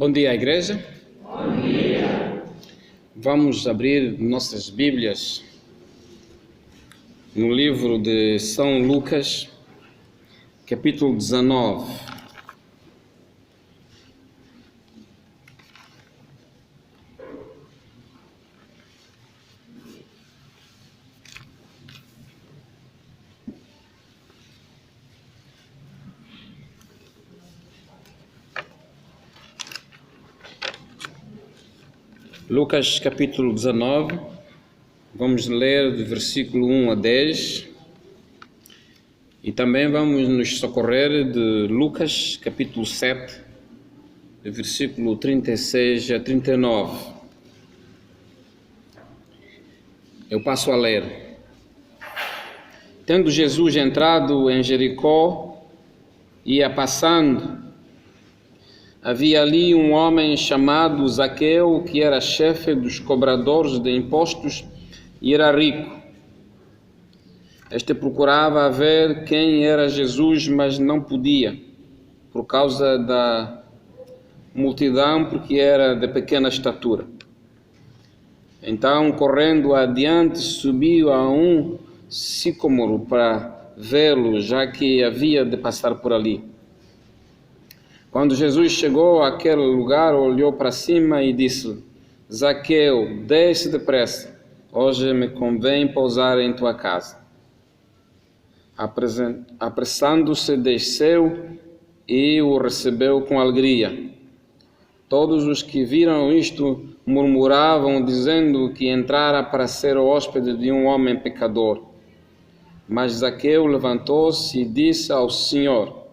Bom dia, igreja. Bom dia. Vamos abrir nossas Bíblias no livro de São Lucas, capítulo 19. Lucas capítulo 19, vamos ler do versículo 1 a 10 e também vamos nos socorrer de Lucas capítulo 7, do versículo 36 a 39. Eu passo a ler. Tendo Jesus entrado em Jericó, ia passando. Havia ali um homem chamado Zaqueu, que era chefe dos cobradores de impostos e era rico. Este procurava ver quem era Jesus, mas não podia, por causa da multidão, porque era de pequena estatura. Então, correndo adiante, subiu a um sicômoro para vê-lo, já que havia de passar por ali. Quando Jesus chegou àquele lugar, olhou para cima e disse: Zaqueu, desce depressa, hoje me convém pousar em tua casa. Apressando-se, desceu e o recebeu com alegria. Todos os que viram isto murmuravam, dizendo que entrara para ser o hóspede de um homem pecador. Mas Zaqueu levantou-se e disse ao Senhor: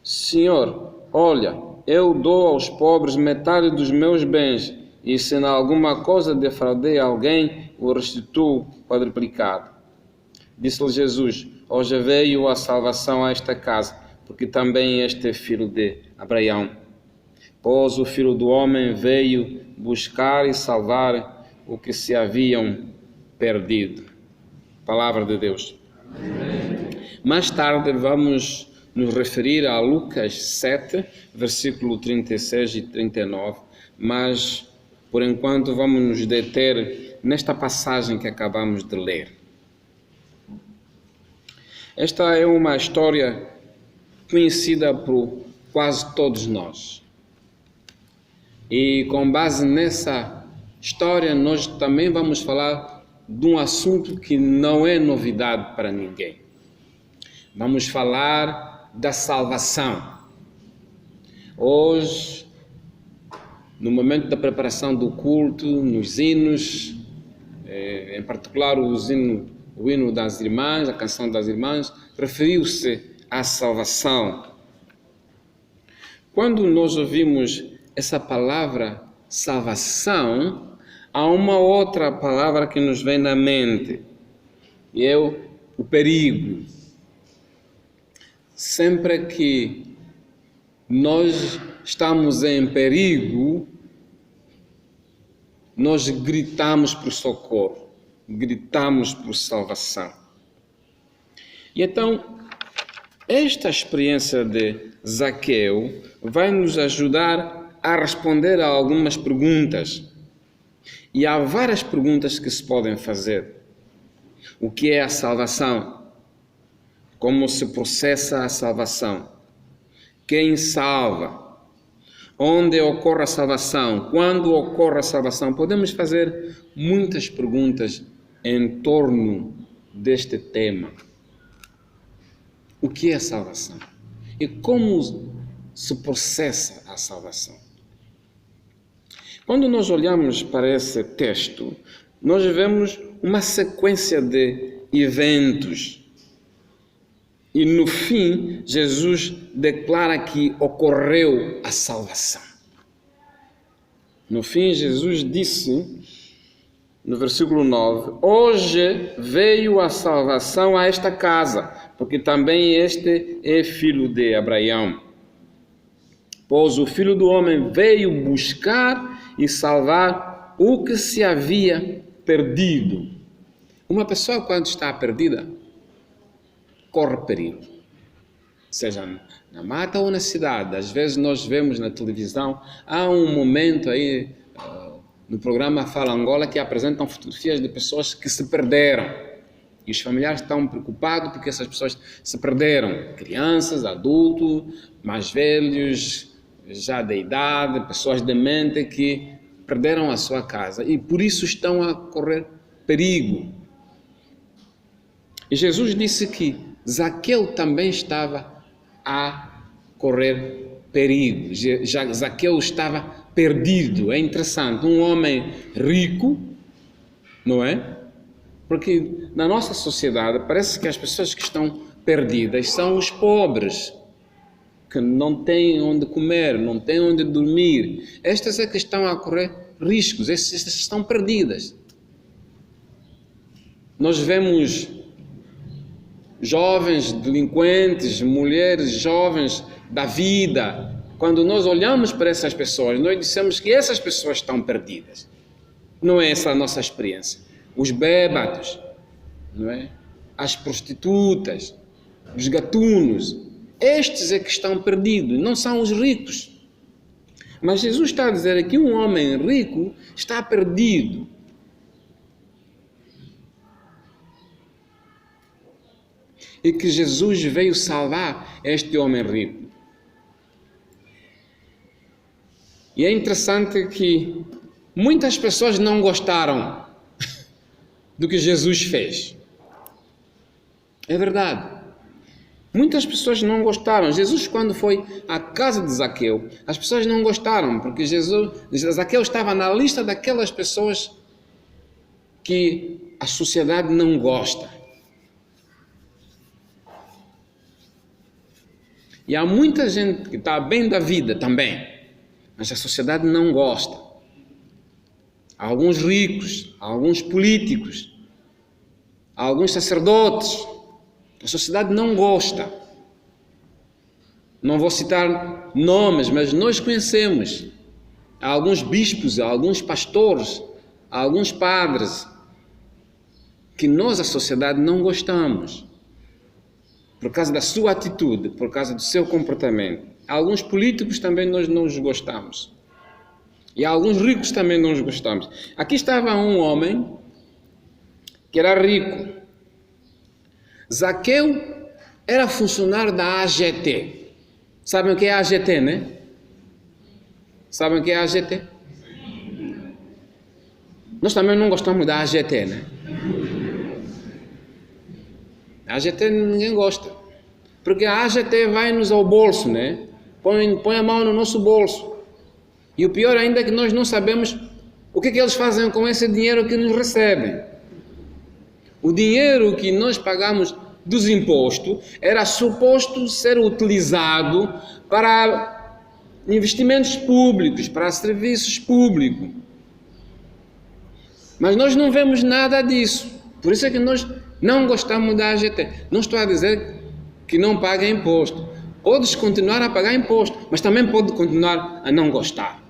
Senhor, olha, eu dou aos pobres metade dos meus bens, e se em alguma coisa defraudei alguém, o restituo quadruplicado. Disse-lhe Jesus: hoje veio a salvação a esta casa, porque também este é filho de Abraão. Pois o Filho do Homem veio buscar e salvar o que se haviam perdido. Palavra de Deus. Amém. Mais tarde vamos nos referir a Lucas 7, versículo 36 e 39, mas por enquanto vamos nos deter nesta passagem que acabamos de ler. Esta é uma história conhecida por quase todos nós. E com base nessa história nós também vamos falar de um assunto que não é novidade para ninguém. Vamos falar da salvação. Hoje, no momento da preparação do culto, nos hinos, em particular o hino das irmãs, a canção das irmãs, referiu-se à salvação. Quando nós ouvimos essa palavra salvação, há uma outra palavra que nos vem na mente, e é o perigo. Sempre que nós estamos em perigo, nós gritamos por socorro, gritamos por salvação. E então, esta experiência de Zaqueu vai nos ajudar a responder a algumas perguntas. E há várias perguntas que se podem fazer. O que é a salvação? Como se processa a salvação? Quem salva? Onde ocorre a salvação? Quando ocorre a salvação? Podemos fazer muitas perguntas em torno deste tema. O que é a salvação? E como se processa a salvação? Quando nós olhamos para esse texto, nós vemos uma sequência de eventos. E no fim, Jesus declara que ocorreu a salvação. No fim, Jesus disse, no versículo 9, hoje veio a salvação a esta casa, porque também este é filho de Abraão. Pois o Filho do Homem veio buscar e salvar o que se havia perdido. Uma pessoa, quando está perdida, corre perigo. seja na mata ou na cidade. Às vezes nós vemos na televisão, há um momento aí no programa Fala Angola que apresentam fotografias de pessoas que se perderam. E os familiares estão preocupados porque essas pessoas se perderam. Crianças, adultos, mais velhos, já da idade, pessoas dementes que perderam a sua casa e por isso estão a correr perigo. E Jesus disse que Zaqueu também estava a correr perigo. Zaqueu estava perdido. É interessante, um homem rico, não é? Porque na nossa sociedade parece que as pessoas que estão perdidas são os pobres, que não têm onde comer, não têm onde dormir. Estas é que estão a correr riscos, estas estão perdidas. Nós vemos jovens delinquentes, mulheres jovens da vida. Quando nós olhamos para essas pessoas, nós dissemos que essas pessoas estão perdidas. Não é essa a nossa experiência. Os bêbados, não é? As prostitutas, os gatunos, estes é que estão perdidos, não são os ricos. Mas Jesus está a dizer aqui, um homem rico está perdido. E que Jesus veio salvar este homem rico. E é interessante que muitas pessoas não gostaram do que Jesus fez. É verdade. Muitas pessoas não gostaram. Jesus, quando foi à casa de Zaqueu, as pessoas não gostaram, porque Zaqueu estava na lista daquelas pessoas que a sociedade não gosta. E há muita gente que está bem da vida também, mas a sociedade não gosta. Há alguns ricos, há alguns políticos, há alguns sacerdotes. A sociedade não gosta. Não vou citar nomes, mas nós conhecemos. Há alguns bispos, há alguns pastores, há alguns padres que nós, a sociedade, não gostamos. Por causa da sua atitude, por causa do seu comportamento. Há alguns políticos também nós não os gostamos. E há alguns ricos também não os gostamos. Aqui estava um homem que era rico. Zaqueu era funcionário da AGT. Sabem o que é a AGT, né? Sabem o que é a AGT? Nós também não gostamos da AGT, né? A AGT ninguém gosta. Porque a AGT vai-nos ao bolso, né? Põe a mão no nosso bolso. E o pior ainda é que nós não sabemos o que eles fazem com esse dinheiro que nos recebem. O dinheiro que nós pagamos dos impostos era suposto ser utilizado para investimentos públicos, para serviços públicos. Mas nós não vemos nada disso. Por isso é que nós não gostamos da AGT. Não estou a dizer que não paga imposto. Podes continuar a pagar imposto, mas também pode continuar a não gostar.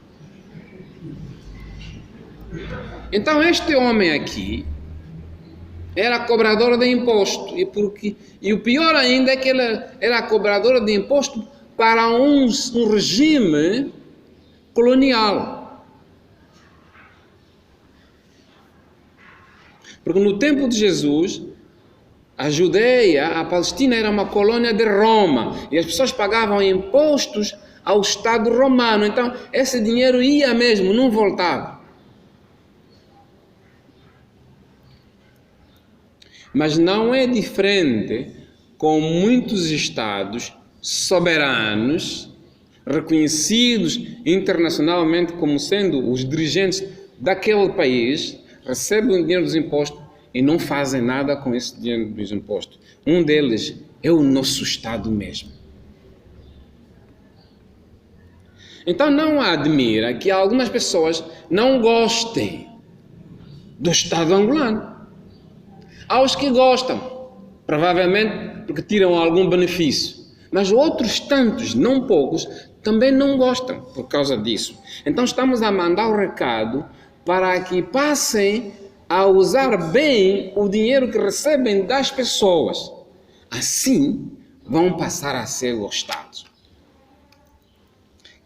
Então este homem aqui era cobrador de imposto, e o pior ainda é que ele era cobrador de imposto para um regime colonial. Porque no tempo de Jesus, a Judeia, a Palestina era uma colônia de Roma, e as pessoas pagavam impostos ao Estado romano, então esse dinheiro ia mesmo, não voltava. Mas não é diferente com muitos estados soberanos, reconhecidos internacionalmente como sendo os dirigentes daquele país, recebem o dinheiro dos impostos e não fazem nada com esse dinheiro dos impostos. Um deles é o nosso Estado mesmo. Então não admira que algumas pessoas não gostem do Estado angolano. Há os que gostam, provavelmente porque tiram algum benefício. Mas outros tantos, não poucos, também não gostam por causa disso. Então estamos a mandar o recado para que passem a usar bem o dinheiro que recebem das pessoas. Assim, vão passar a ser gostados.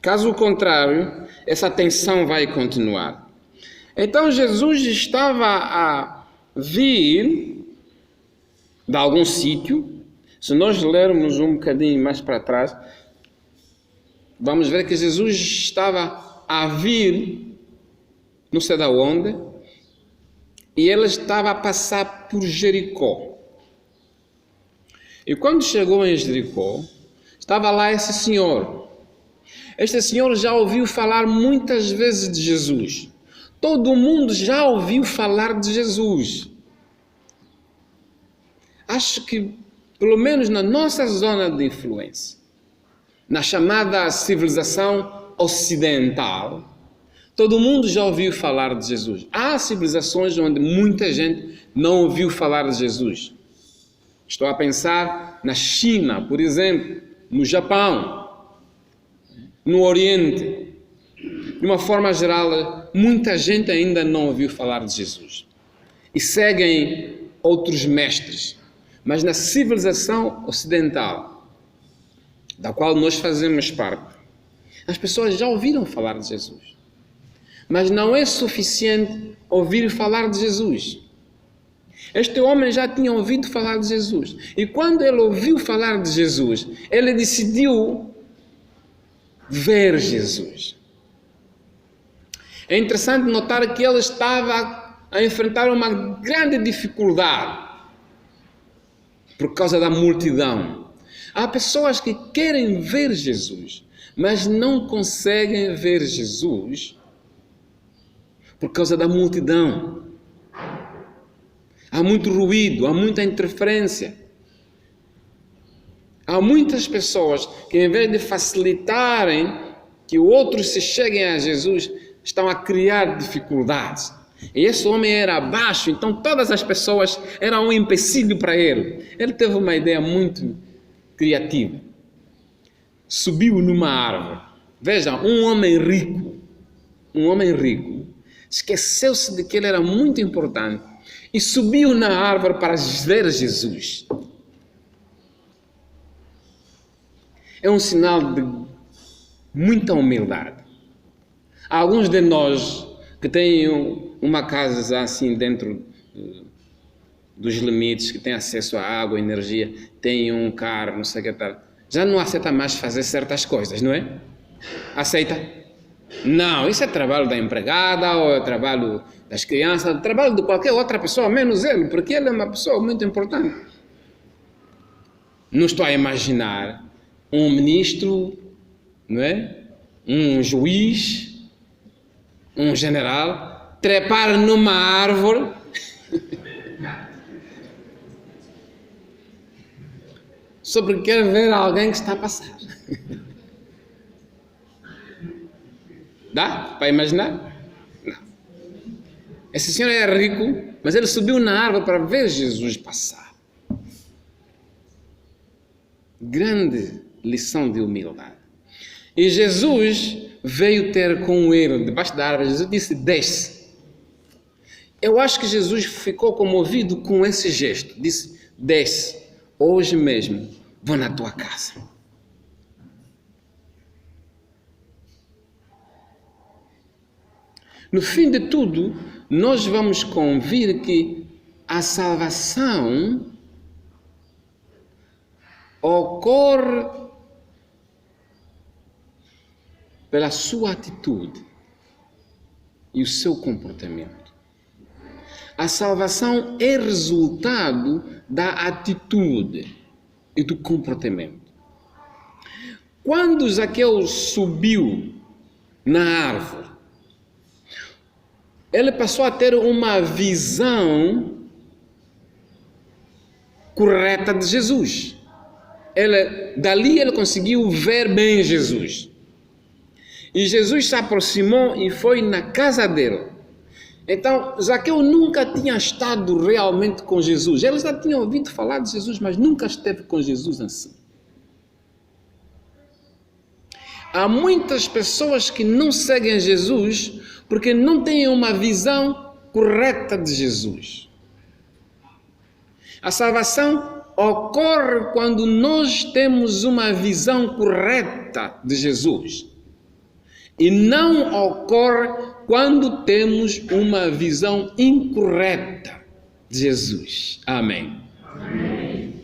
Caso contrário, essa tensão vai continuar. Então Jesus estava a vir de algum sítio. Se nós lermos um bocadinho mais para trás, vamos ver que Jesus estava a vir, não sei de onde, e ele estava a passar por Jericó. E quando chegou em Jericó, estava lá esse senhor. Este senhor já ouviu falar muitas vezes de Jesus. Todo mundo já ouviu falar de Jesus. Acho que, pelo menos na nossa zona de influência, na chamada civilização ocidental, todo mundo já ouviu falar de Jesus. Há civilizações onde muita gente não ouviu falar de Jesus. Estou a pensar na China, por exemplo, no Japão, no Oriente. De uma forma geral, muita gente ainda não ouviu falar de Jesus. E seguem outros mestres. Mas na civilização ocidental, da qual nós fazemos parte, as pessoas já ouviram falar de Jesus. Mas não é suficiente ouvir falar de Jesus. Este homem já tinha ouvido falar de Jesus. E quando ele ouviu falar de Jesus, ele decidiu ver Jesus. É interessante notar que ele estava a enfrentar uma grande dificuldade por causa da multidão. Há pessoas que querem ver Jesus, mas não conseguem ver Jesus por causa da multidão. Há muito ruído, há muita interferência. Há muitas pessoas que, em vez de facilitarem que outros se cheguem a Jesus, estão a criar dificuldades. E esse homem era baixo, então todas as pessoas eram um empecilho para ele. Ele teve uma ideia muito criativa. Subiu numa árvore. Veja, um homem rico, esqueceu-se de que ele era muito importante e subiu na árvore para ver Jesus. É um sinal de muita humildade. Há alguns de nós que têm uma casa assim dentro dos limites, que têm acesso à água, energia, têm um carro, não sei o que tal, já não aceita mais fazer certas coisas, não é? Aceita? Não, isso é trabalho da empregada, ou é trabalho das crianças, trabalho de qualquer outra pessoa, menos ele, porque ele é uma pessoa muito importante. Não estou a imaginar um ministro, não é? Um juiz, um general, trepar numa árvore só porque quer ver alguém que está a passar. Dá para imaginar? Não. Esse senhor é rico, mas ele subiu na árvore para ver Jesus passar. Grande lição de humildade. E Jesus veio ter com ele debaixo da árvore. Jesus disse: desce. Eu acho que Jesus ficou comovido com esse gesto. Disse: desce, hoje mesmo vou na tua casa. No fim de tudo, nós vamos convir que a salvação ocorre pela sua atitude e o seu comportamento. A salvação é resultado da atitude e do comportamento. Quando Zaqueu subiu na árvore, ele passou a ter uma visão correta de Jesus. Dali ele conseguiu ver bem Jesus. E Jesus se aproximou e foi na casa dele. Então, Zaqueu nunca tinha estado realmente com Jesus. Ele já tinha ouvido falar de Jesus, mas nunca esteve com Jesus assim. Há muitas pessoas que não seguem Jesus porque não têm uma visão correta de Jesus. A salvação ocorre quando nós temos uma visão correta de Jesus. E não ocorre quando temos uma visão incorreta de Jesus. Amém. Amém.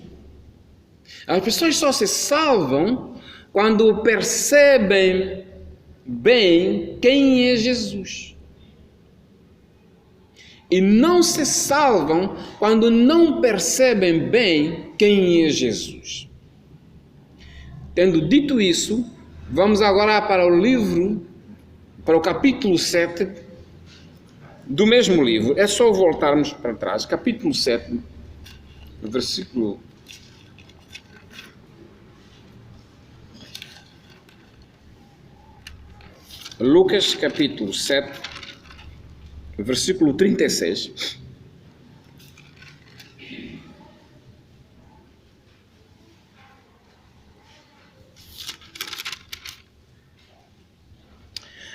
As pessoas só se salvam quando percebem bem quem é Jesus. E não se salvam quando não percebem bem quem é Jesus. Tendo dito isso, vamos agora para o capítulo 7 do mesmo livro. É só voltarmos para trás. Capítulo 7, versículo... Lucas, capítulo 7, versículo 36.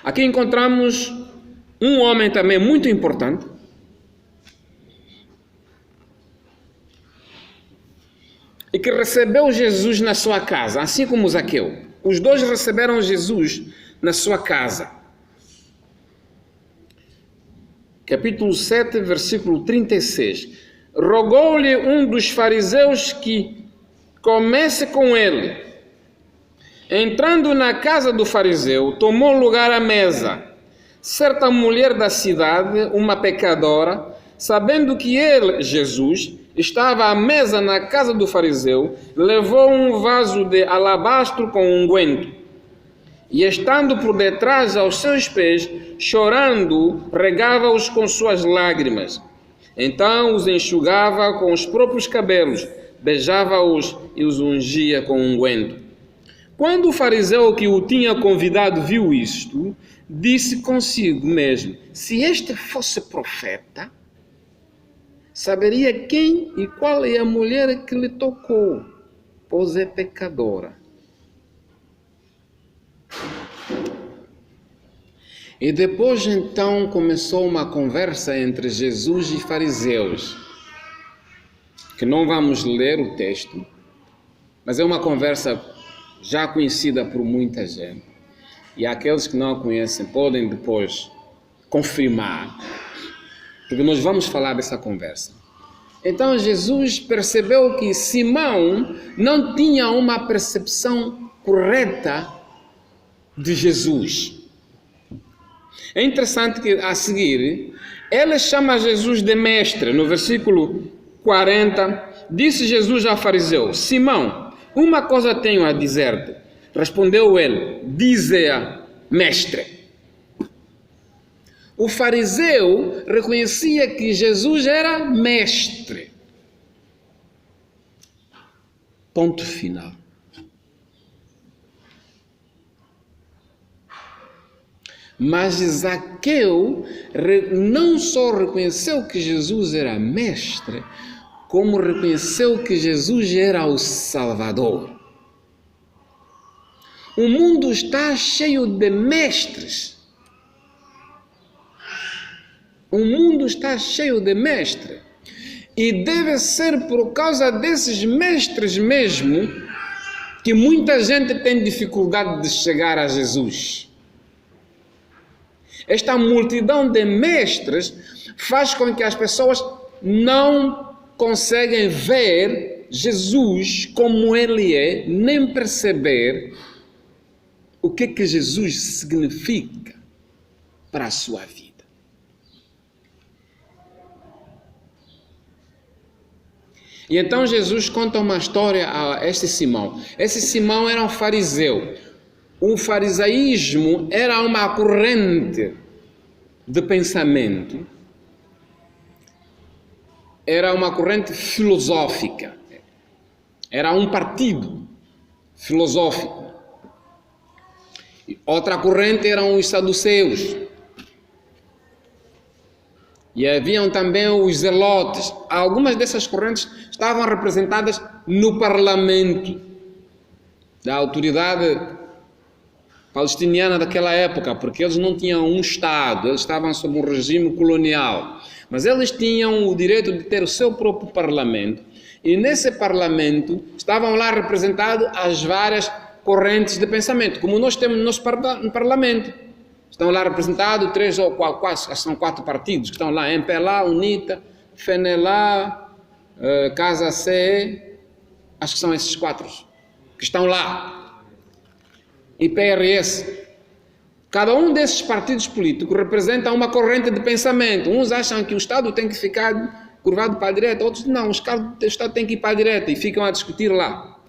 Aqui encontramos um homem também muito importante, e que recebeu Jesus na sua casa, assim como Zaqueu. Os dois receberam Jesus na sua casa. Capítulo 7, versículo 36. Rogou-lhe um dos fariseus que comesse com ele. Entrando na casa do fariseu, tomou lugar à mesa. Certa mulher da cidade, uma pecadora, sabendo que ele, Jesus, estava à mesa na casa do fariseu, levou um vaso de alabastro com unguento. E estando por detrás aos seus pés, chorando, regava-os com suas lágrimas. Então os enxugava com os próprios cabelos, beijava-os e os ungia com unguento. Quando o fariseu que o tinha convidado viu isto, disse consigo mesmo: se este fosse profeta, saberia quem e qual é a mulher que lhe tocou, pois é pecadora. E depois então começou uma conversa entre Jesus e fariseus, que não vamos ler o texto, mas é uma conversa já conhecida por muita gente. E aqueles que não a conhecem podem depois confirmar, porque nós vamos falar dessa conversa. Então Jesus percebeu que Simão não tinha uma percepção correta de Jesus. É interessante que a seguir, ele chama Jesus de mestre. No versículo 40, disse Jesus ao fariseu: Simão, uma coisa tenho a dizer-te. Respondeu ele: dize-a, mestre. O fariseu reconhecia que Jesus era mestre. Ponto final. Mas Zaqueu não só reconheceu que Jesus era mestre, como reconheceu que Jesus era o Salvador. O mundo está cheio de mestres. O mundo está cheio de mestres. E deve ser por causa desses mestres mesmo que muita gente tem dificuldade de chegar a Jesus. Esta multidão de mestres faz com que as pessoas não conseguem ver Jesus como Ele é, nem perceber o que Jesus significa para a sua vida. E então Jesus conta uma história a este Simão. Esse Simão era um fariseu. O farisaísmo era uma corrente de pensamento, era uma corrente filosófica, era um partido filosófico. Outra corrente eram os saduceus. E haviam também os zelotes. Algumas dessas correntes estavam representadas no parlamento da autoridade palestiniana daquela época, porque eles não tinham um Estado, eles estavam sob um regime colonial, mas eles tinham o direito de ter o seu próprio parlamento, E nesse parlamento estavam lá representadas as várias correntes de pensamento, como nós temos no nosso parlamento. Estão lá representados 3 ou 4, acho que são 4 partidos que estão lá: MPLA, UNITA, FENELA, Casa C, acho que são esses 4 que estão lá. E PRS. Cada um desses partidos políticos representa uma corrente de pensamento. Uns acham que o Estado tem que ficar curvado para a direita, outros não, o Estado tem que ir para a direita, e ficam a discutir lá.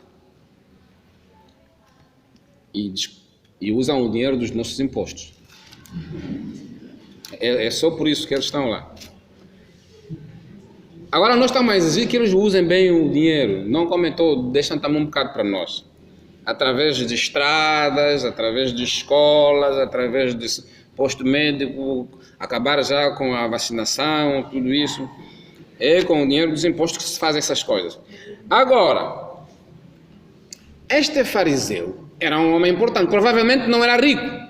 E usam o dinheiro dos nossos impostos. É só por isso que eles estão lá. Agora nós estamos a exigir que eles usem bem o dinheiro, não comentou, deixam também um bocado para nós. Através de estradas, através de escolas, através de posto médico, acabar já com a vacinação, tudo isso. É com o dinheiro dos impostos que se fazem essas coisas. Agora, este fariseu era um homem importante, provavelmente não era rico.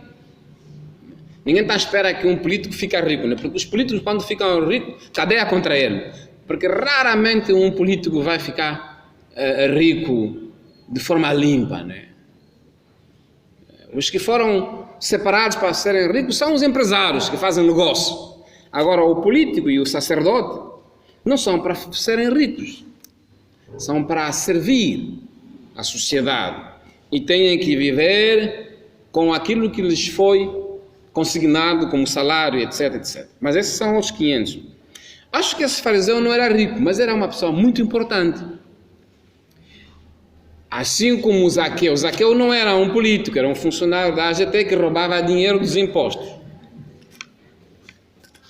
Ninguém está à espera que um político fique rico, né? Porque os políticos, quando ficam ricos, cadeia contra ele. Porque raramente um político vai ficar rico de forma limpa, né? Os que foram separados para serem ricos são os empresários que fazem negócio. Agora, o político e o sacerdote não são para serem ricos, são para servir a sociedade e têm que viver com aquilo que lhes foi consignado como salário, etc, etc. Mas esses são os 500. Acho que esse fariseu não era rico, mas era uma pessoa muito importante. Assim como Zaqueu. Zaqueu não era um político, era um funcionário da AGT que roubava dinheiro dos impostos.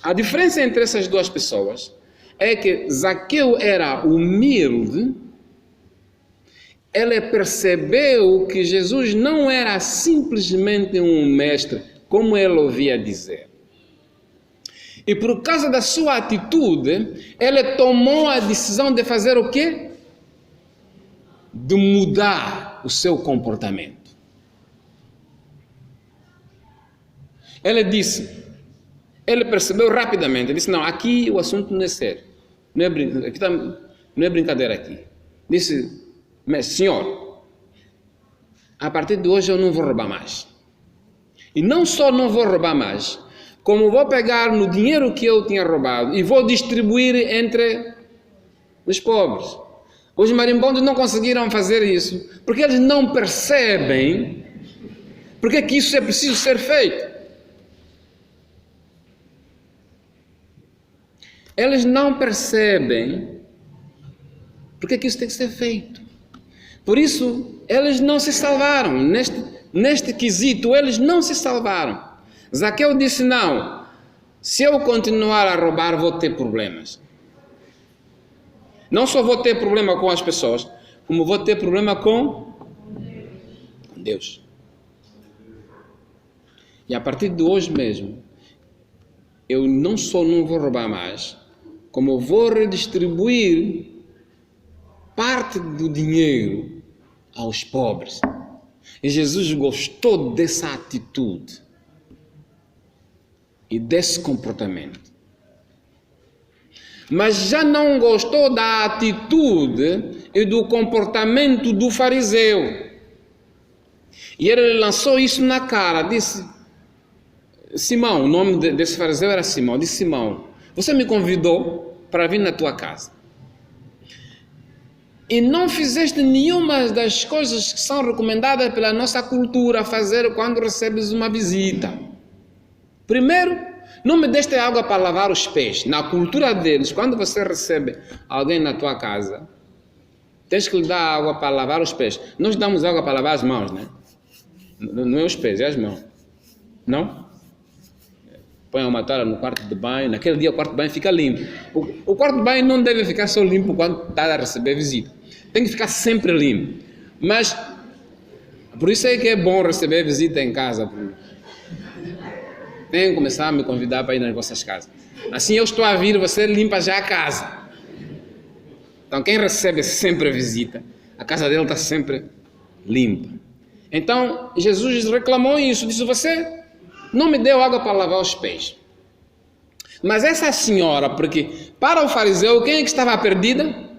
A diferença entre essas duas pessoas é que Zaqueu era humilde, ele percebeu que Jesus não era simplesmente um mestre, como ele ouvia dizer. E por causa da sua atitude, ele tomou a decisão de fazer o quê? De mudar o seu comportamento. Ele percebeu rapidamente, disse: não, aqui o assunto não é sério, não é brincadeira aqui. Disse: mas senhor, a partir de hoje eu não vou roubar mais. E não só não vou roubar mais, como vou pegar no dinheiro que eu tinha roubado e vou distribuir entre os pobres. Os marimbondos não conseguiram fazer isso, porque eles não percebem porque que isso é preciso ser feito. Eles não percebem porque que isso tem que ser feito. Por isso, eles não se salvaram. Neste quesito, eles não se salvaram. Zaqueu disse: não, se eu continuar a roubar, vou ter problemas. Não só vou ter problema com as pessoas, como vou ter problema com Deus. E a partir de hoje mesmo, eu não só não vou roubar mais, como vou redistribuir parte do dinheiro aos pobres. E Jesus gostou dessa atitude e desse comportamento. Mas já não gostou da atitude e do comportamento do fariseu. E ele lançou isso na cara, disse: Simão, o nome desse fariseu era Simão, disse: Simão, você me convidou para vir na tua casa e não fizeste nenhuma das coisas que são recomendadas pela nossa cultura fazer quando recebes uma visita. Primeiro, não me deste água para lavar os pés. Na cultura deles, quando você recebe alguém na tua casa, tens que lhe dar água para lavar os pés. Nós damos água para lavar as mãos, né? Não é os pés, é as mãos. Não? Põe uma toalha no quarto de banho. Naquele dia o quarto de banho fica limpo. O quarto de banho não deve ficar só limpo quando está a receber visita. Tem que ficar sempre limpo. Mas, por isso é que é bom receber visita em casa. Tem que começar a me convidar para ir nas vossas casas. Assim eu estou a vir, você limpa já a casa. Então quem recebe sempre a visita, a casa dele está sempre limpa. Então Jesus reclamou isso, disse: você não me deu água para lavar os pés. Mas essa senhora, porque para o fariseu, quem é que estava perdida?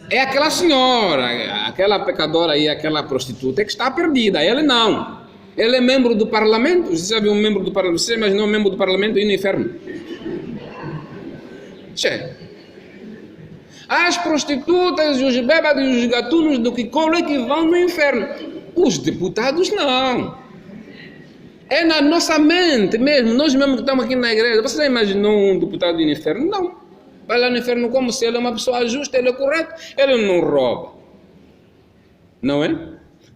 É aquela senhora, aquela pecadora aí, aquela prostituta que está perdida. Ele não. Ele é membro do parlamento. Você sabe um membro do parlamento? Você imagina um membro do parlamento ir no inferno? Che. As prostitutas, os bêbados e os gatunos do que que vão no inferno. Os deputados não. É na nossa mente mesmo. Nós mesmo que estamos aqui na igreja. Você já imaginou um deputado ir no inferno? Não. Vai lá no inferno como se ele é uma pessoa justa, ele é correto. Ele não rouba. Não é?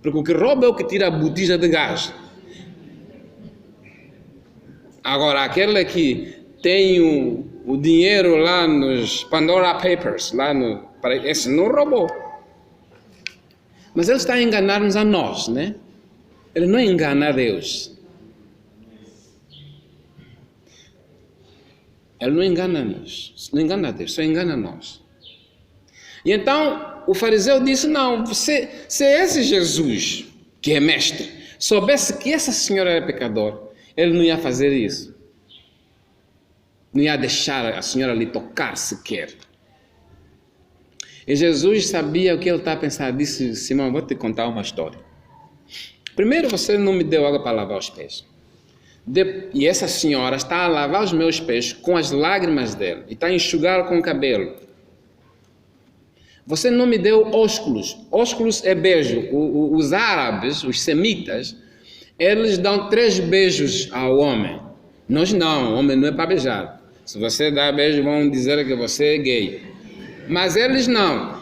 Porque o que rouba é o que tira a botija de gás. Agora, aquele que tem o dinheiro lá nos Pandora Papers, esse não roubou. Mas ele está a enganar-nos a nós, né? Ele não engana a Deus. Ele não engana-nos, não engana a Deus, só engana a nós. E então o fariseu disse, não, se esse Jesus, que é mestre, soubesse que essa senhora era pecadora, ele não ia fazer isso. Não ia deixar a senhora lhe tocar sequer. E Jesus sabia o que ele estava a pensar. Disse, Simão, vou te contar uma história. Primeiro, você não me deu água para lavar os pés. E essa senhora está a lavar os meus pés com as lágrimas dela. E está a enxugar com o cabelo. Você não me deu ósculos. Ósculos é beijo. Os árabes, os semitas, eles dão 3 beijos ao homem. Nós não, o homem não é para beijar. Se você dá beijo, vão dizer que você é gay. Mas eles não.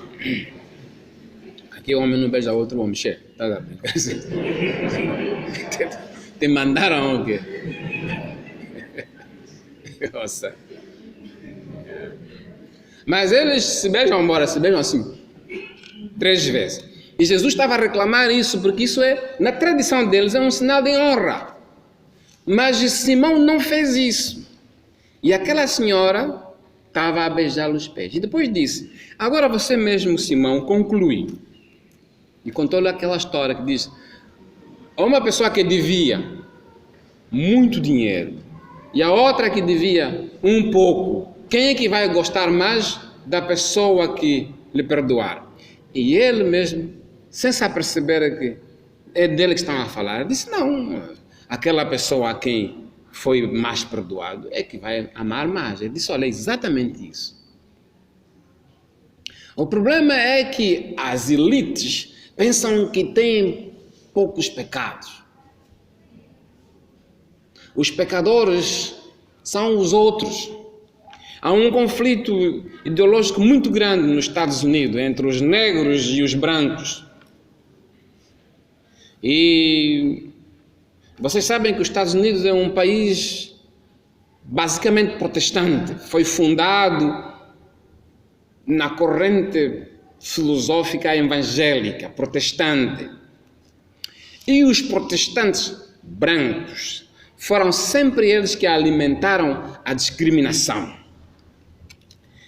Aqui o homem não beija outro homem, cheio. Tá te mandaram o quê? Nossa. Mas eles se beijam assim 3 vezes. E Jesus estava a reclamar isso, porque isso é, na tradição deles, é um sinal de honra. Mas Simão não fez isso. E aquela senhora estava a beijá-lo os pés. E depois disse, agora você mesmo, Simão, conclui. E contou-lhe aquela história que diz, há uma pessoa que devia muito dinheiro e a outra que devia um pouco. Quem é que vai gostar mais da pessoa que lhe perdoar? E ele mesmo, sem se aperceber que é dele que estão a falar, disse, não, aquela pessoa a quem foi mais perdoado é que vai amar mais. Ele disse, olha, é exatamente isso. O problema é que as elites pensam que têm poucos pecados. Os pecadores são os outros. Há um conflito ideológico muito grande nos Estados Unidos entre os negros e os brancos. E vocês sabem que os Estados Unidos é um país basicamente protestante. Foi fundado na corrente filosófica evangélica, protestante. E os protestantes brancos foram sempre eles que alimentaram a discriminação.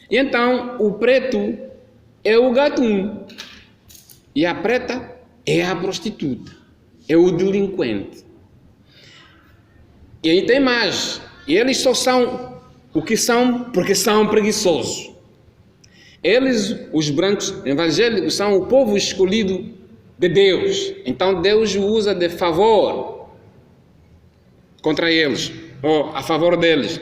E então, o preto é o gatuno. E a preta é a prostituta. É o delinquente. E aí tem mais. E eles só são o que são porque são preguiçosos. Eles, os brancos evangélicos, são o povo escolhido de Deus. Então Deus o usa de favor contra eles, ou a favor deles.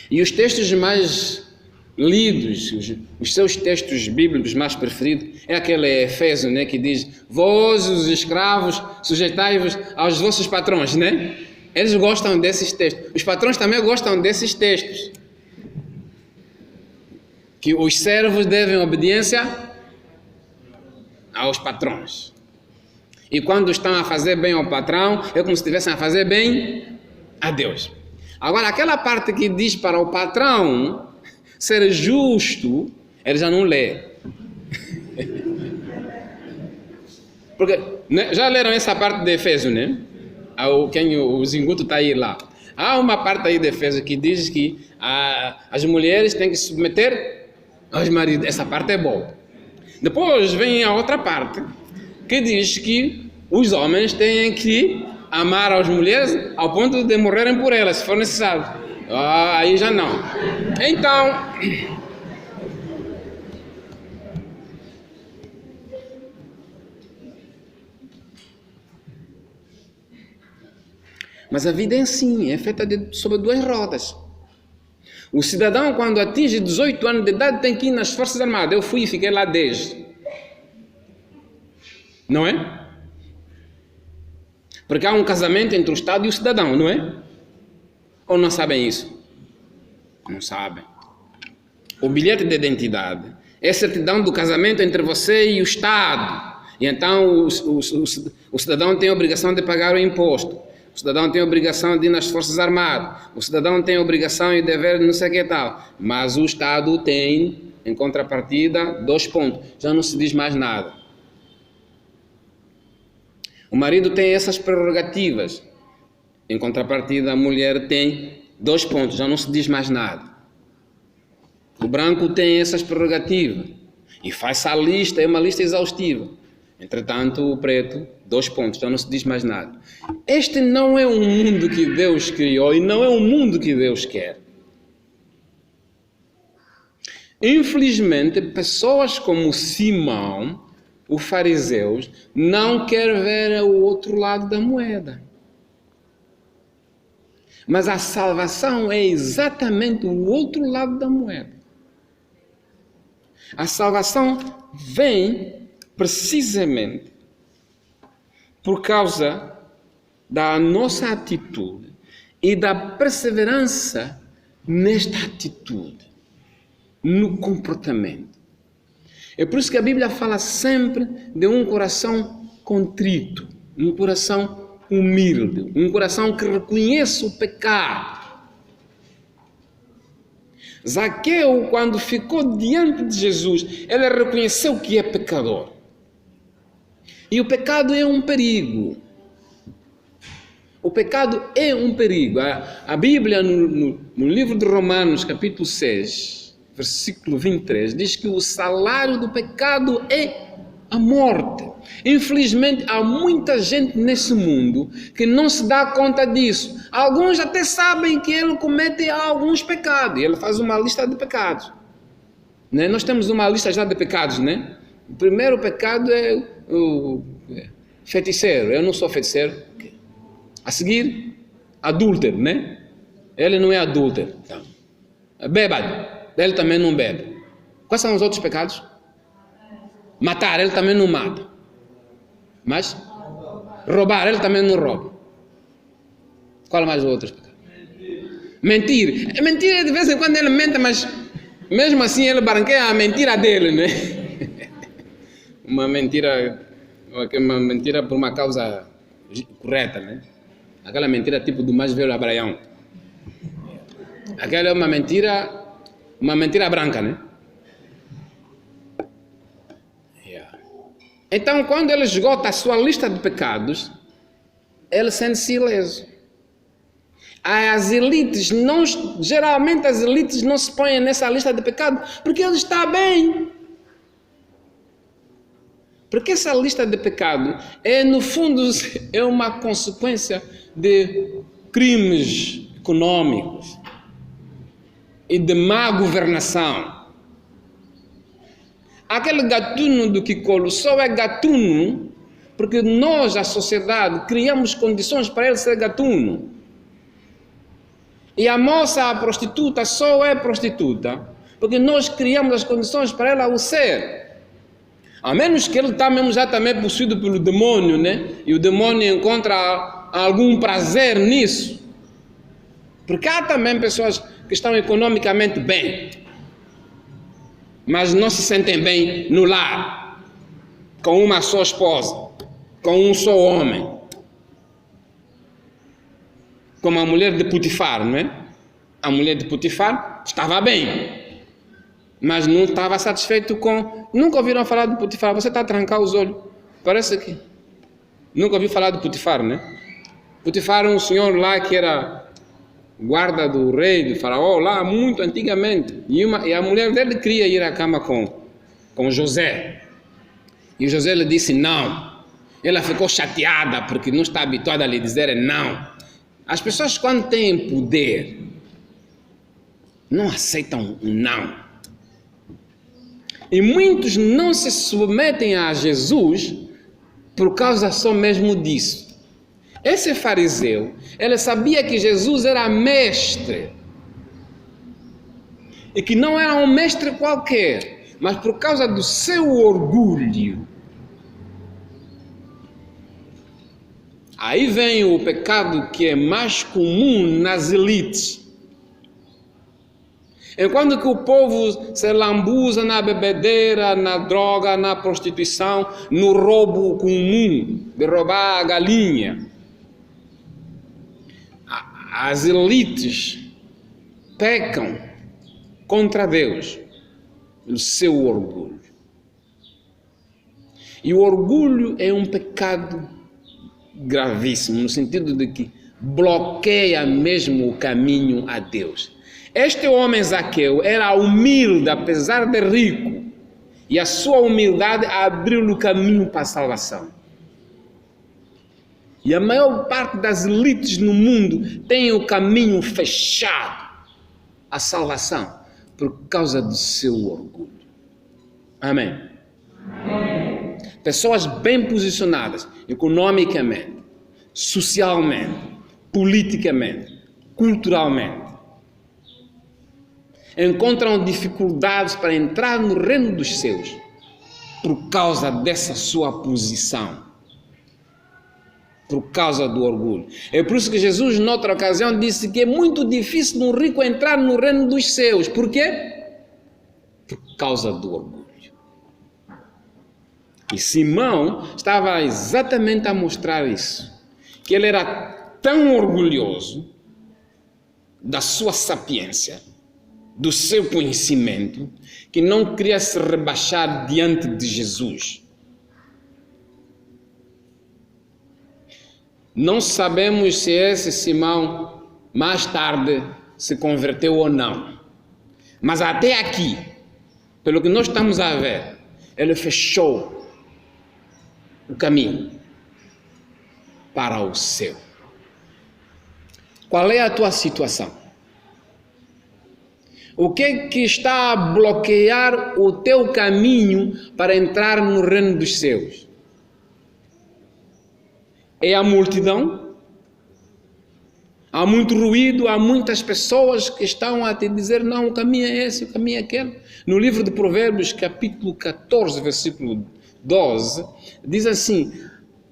E os textos mais lidos, os seus textos bíblicos mais preferidos, é aquele Efésio, né, que diz, vós os escravos, sujeitai-vos aos vossos patrões, né? Eles gostam desses textos. Os patrões também gostam desses textos. Que os servos devem obediência aos patrões. E quando estão a fazer bem ao patrão, é como se estivessem a fazer bem a Deus. Agora, aquela parte que diz para o patrão ser justo, ele já não lê. Porque, né, já leram essa parte de Efésio, né? O Zinguto está aí lá. Há uma parte aí de Efésio que diz que as mulheres têm que se submeter aos maridos. Essa parte é boa. Depois vem a outra parte que diz que os homens têm que amar as mulheres ao ponto de morrerem por elas, se for necessário. Aí já não. Então, Mas a vida em si é feita sobre duas rodas. O cidadão, quando atinge 18 anos de idade, tem que ir nas Forças Armadas. Eu fui e fiquei lá 10. Não é? Porque há um casamento entre o Estado e o cidadão, não é? Ou não sabem isso? Não sabem. O bilhete de identidade é a certidão do casamento entre você e o Estado. E então o cidadão tem a obrigação de pagar o imposto. O cidadão tem a obrigação de ir nas Forças Armadas. O cidadão tem a obrigação e dever de não sei o que tal. Mas o Estado tem, em contrapartida, 2 pontos. Já não se diz mais nada. O marido tem essas prerrogativas. Em contrapartida, a mulher tem 2 pontos. Já não se diz mais nada. O branco tem essas prerrogativas. E faz-se a lista, é uma lista exaustiva. Entretanto, o preto, 2 pontos, já não se diz mais nada. Este não é um mundo que Deus criou e não é um mundo que Deus quer. Infelizmente, pessoas como Simão, o fariseu, não querem ver o outro lado da moeda. Mas a salvação é exatamente o outro lado da moeda. A salvação vem precisamente por causa da nossa atitude e da perseverança nesta atitude, no comportamento. É por isso que a Bíblia fala sempre de um coração contrito, um coração humilde, um coração que reconhece o pecado. Zaqueu, quando ficou diante de Jesus, ele reconheceu que é pecador. E o pecado é um perigo. O pecado é um perigo. A Bíblia, no livro de Romanos, capítulo 6, versículo 23, diz que o salário do pecado é a morte. Infelizmente, há muita gente nesse mundo que não se dá conta disso. Alguns até sabem que ele comete alguns pecados. E ele faz uma lista de pecados. Né? Nós temos uma lista já de pecados, né? O primeiro pecado é o feiticeiro. Eu não sou feiticeiro. A seguir, adúltero, né? Ele não é adúltero. Então, bêbado. Ele também não bebe. Quais são os outros pecados? Matar, ele também não mata. Mas roubar, ele também não rouba. Qual mais os outros pecados? Mentir. Mentir, de vez em quando ele mente, mas mesmo assim ele branqueia a mentira dele, né? Uma mentira por uma causa correta, né? Aquela mentira tipo do mais velho Abraão. Aquela é uma mentira branca, né? Então, quando ele esgota a sua lista de pecados, ele sente-se ileso. Geralmente as elites não se põem nessa lista de pecados porque ele está bem. Porque essa lista de pecados no fundo, é uma consequência de crimes econômicos e de má governação. Aquele gatuno do Kikolo só é gatuno porque nós, a sociedade, criamos condições para ele ser gatuno. E a moça, a prostituta, só é prostituta porque nós criamos as condições para ela o ser. A menos que ele está mesmo já também possuído pelo demônio, né? E o demônio encontra algum prazer nisso. Porque há também pessoas que estão economicamente bem, mas não se sentem bem no lar, com uma só esposa, com um só homem. Como a mulher de Potifar, não é? A mulher de Potifar estava bem, mas não estava satisfeito com... Nunca ouviram falar de Potifar? Você está a trancar os olhos. Parece que... Nunca ouviu falar de Potifar, né? Potifar era um senhor lá que era guarda do rei, do faraó, lá muito antigamente. E a mulher dele queria ir à cama com José. E José lhe disse não. Ela ficou chateada porque não está habituada a lhe dizer não. As pessoas, quando têm poder, não aceitam um não. E muitos não se submetem a Jesus por causa só mesmo disso. Esse fariseu, ele sabia que Jesus era mestre. E que não era um mestre qualquer, mas por causa do seu orgulho. Aí vem o pecado que é mais comum nas elites. Enquanto que o povo se lambuza na bebedeira, na droga, na prostituição, no roubo comum, de roubar a galinha. As elites pecam contra Deus, o seu orgulho. E o orgulho é um pecado gravíssimo, no sentido de que bloqueia mesmo o caminho a Deus. Este homem Zaqueu era humilde, apesar de rico, e a sua humildade abriu-lhe o caminho para a salvação. E a maior parte das elites no mundo tem o caminho fechado à salvação por causa do seu orgulho. Amém. Amém. Pessoas bem posicionadas economicamente, socialmente, politicamente, culturalmente, encontram dificuldades para entrar no reino dos céus por causa dessa sua posição, por causa do orgulho. É por isso que Jesus, noutra ocasião, disse que é muito difícil um rico entrar no reino dos céus. Por quê? Por causa do orgulho. E Simão estava exatamente a mostrar isso, que ele era tão orgulhoso da sua sapiência, do seu conhecimento, que não queria se rebaixar diante de Jesus. Não sabemos se esse Simão mais tarde se converteu ou não. Mas até aqui, pelo que nós estamos a ver, ele fechou o caminho para o céu. Qual é a tua situação? O que é que está a bloquear o teu caminho para entrar no reino dos céus? É a multidão? Há muito ruído, há muitas pessoas que estão a te dizer, não, o caminho é esse, o caminho é aquele. No livro de Provérbios, capítulo 14, versículo 12, diz assim: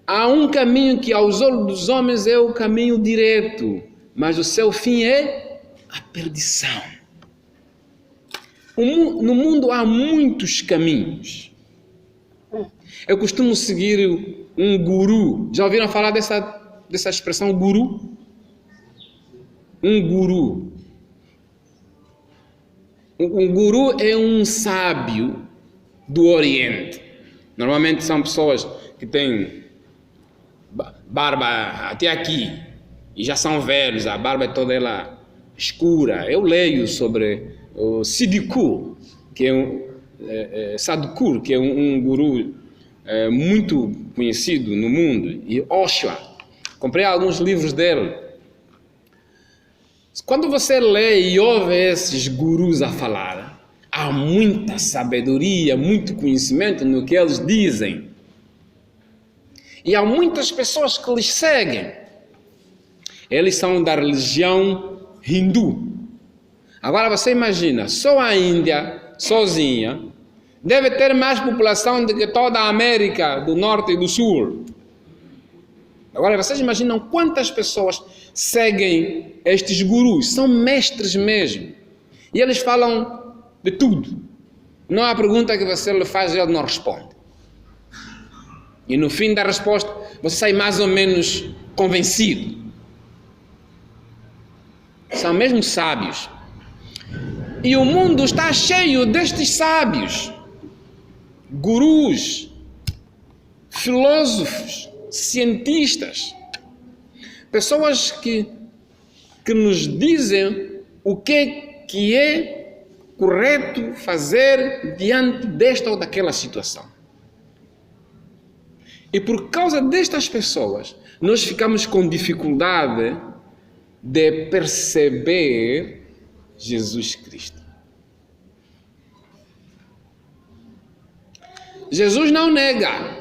há um caminho que aos olhos dos homens é o caminho direto, mas o seu fim é a perdição. No mundo há muitos caminhos. Eu costumo seguir um guru. Já ouviram falar dessa expressão guru? Um guru. Um guru é um sábio do Oriente. Normalmente são pessoas que têm barba até aqui e já são velhos, a barba é toda ela escura. Eu leio sobre o Sadhguru, que é Sadhguru, que é um guru muito conhecido no mundo, e Osho. Comprei alguns livros dele. Quando você lê e ouve esses gurus a falar, há muita sabedoria, muito conhecimento no que eles dizem. E há muitas pessoas que lhes seguem. Eles são da religião hindu. Agora você imagina, só a Índia, sozinha, deve ter mais população do que toda a América do Norte e do Sul. Agora vocês imaginam quantas pessoas seguem estes gurus, são mestres mesmo. E eles falam de tudo. Não há pergunta que você lhe faz e ele não responde. E no fim da resposta, você sai mais ou menos convencido. São mesmo sábios. E o mundo está cheio destes sábios, gurus, filósofos, cientistas, pessoas que nos dizem o que é correto fazer diante desta ou daquela situação. E por causa destas pessoas, nós ficamos com dificuldade de perceber Jesus Cristo. Jesus não nega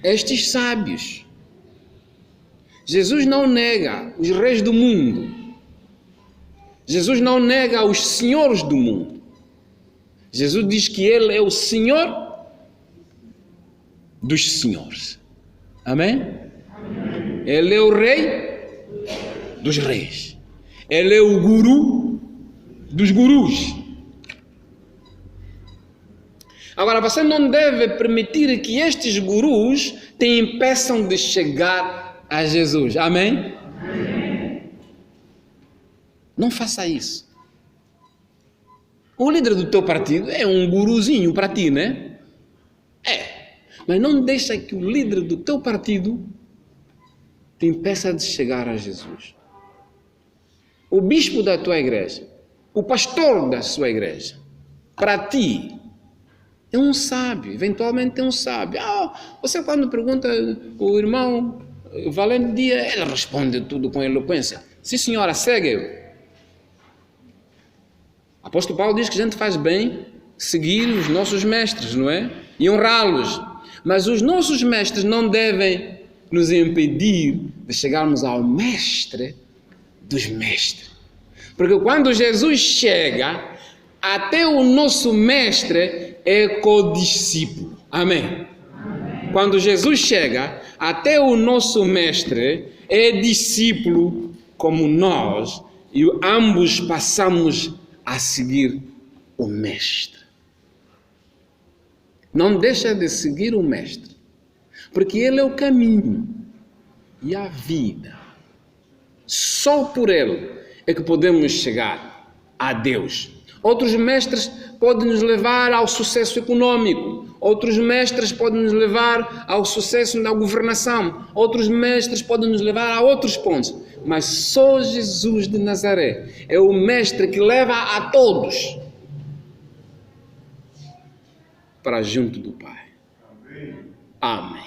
estes sábios Jesus não nega os reis do mundo. Jesus não nega os senhores do mundo. Jesus diz que Ele é o Senhor dos senhores. Amém? Amém. Ele é o Rei dos reis. Ele é o Guru dos gurus. Agora, você não deve permitir que estes gurus te impeçam de chegar a Jesus. Amém? Amém. Não faça isso. O líder do teu partido é um guruzinho para ti, né? É. Mas não deixa que o líder do teu partido te impeça de chegar a Jesus. O bispo da tua igreja, o pastor da sua igreja, para ti, é um sábio, eventualmente é um sábio. Você quando pergunta o irmão Valente Dia, ele responde tudo com eloquência. Sim, senhora, segue-o. O apóstolo Paulo diz que a gente faz bem seguir os nossos mestres, não é? E honrá-los. Mas os nossos mestres não devem nos impedir de chegarmos ao mestre dos mestres. Porque quando Jesus chega, até o nosso mestre é codiscípulo. Amém? Amém. Quando Jesus chega, até o nosso mestre é discípulo como nós, e ambos passamos a seguir o mestre. Não deixa de seguir o mestre, porque ele é o caminho e a vida. Só por ele é que podemos chegar a Deus. Outros mestres podem nos levar ao sucesso econômico. Outros mestres podem nos levar ao sucesso na governação. Outros mestres podem nos levar a outros pontos. Mas só Jesus de Nazaré é o mestre que leva a todos para junto do Pai. Amém.